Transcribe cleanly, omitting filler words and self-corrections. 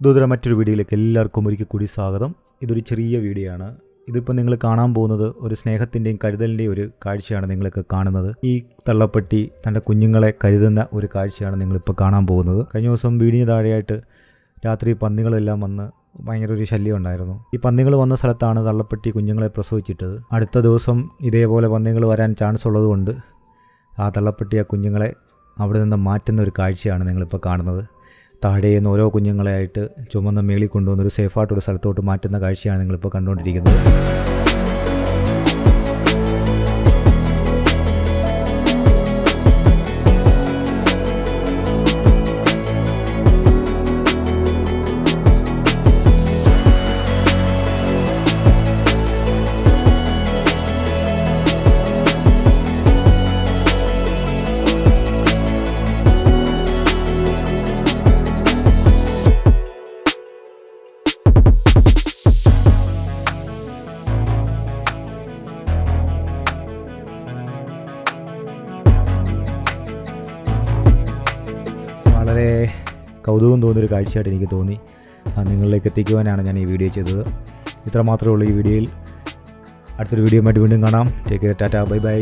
ദൂതര മറ്റൊരു വീഡിയോയിലേക്ക് എല്ലാവർക്കും ഒരിക്കൽ കൂടി സ്വാഗതം. ഇതൊരു ചെറിയ വീഡിയോ ആണ്. ഇതിപ്പോൾ നിങ്ങൾ കാണാൻ പോകുന്നത് ഒരു സ്നേഹത്തിൻ്റെയും കരുതലിൻ്റെയും ഒരു കാഴ്ചയാണ് നിങ്ങളൊക്കെ കാണുന്നത്. ഈ തള്ളപ്പട്ടി തൻ്റെ കുഞ്ഞുങ്ങളെ കരുതുന്ന ഒരു കാഴ്ചയാണ് നിങ്ങളിപ്പോൾ കാണാൻ പോകുന്നത്. കഴിഞ്ഞ ദിവസം വീടിന് താഴെയായിട്ട് രാത്രി പന്നികളെല്ലാം വന്ന് ഭയങ്കര ഒരു ശല്യം ഉണ്ടായിരുന്നു. ഈ പന്നികൾ വന്ന സ്ഥലത്താണ് തള്ളപ്പട്ടി കുഞ്ഞുങ്ങളെ പ്രസവിച്ചിട്ടത്. അടുത്ത ദിവസം ഇതേപോലെ പന്നികൾ വരാൻ ചാൻസ് ഉള്ളതുകൊണ്ട് ആ തള്ളപ്പട്ടി ആ കുഞ്ഞുങ്ങളെ അവിടെ നിന്ന് മാറ്റുന്ന ഒരു കാഴ്ചയാണ് നിങ്ങളിപ്പോൾ കാണുന്നത്. താഴെ നിന്ന് ഓരോ കുഞ്ഞുങ്ങളെയായിട്ട് ചുമന്ന മേളിൽ കൊണ്ടുവന്നൊരു സേഫായിട്ടൊരു സ്ഥലത്തോട്ട് മാറ്റുന്ന കാഴ്ചയാണ് നിങ്ങളിപ്പോൾ കണ്ടുകൊണ്ടിരിക്കുന്നത്. വളരെ കൗതുകം തോന്നിയൊരു കാഴ്ചയായിട്ട് എനിക്ക് തോന്നി. നിങ്ങളിലേക്ക് എത്തിക്കുവാനാണ് ഞാൻ ഈ വീഡിയോ ചെയ്തത്. ഇത്ര മാത്രമേ ഉള്ളൂ ഈ വീഡിയോയിൽ. അടുത്തൊരു വീഡിയോ ആയിട്ട് വീണ്ടും കാണാം. Take care, Tata, bye bye.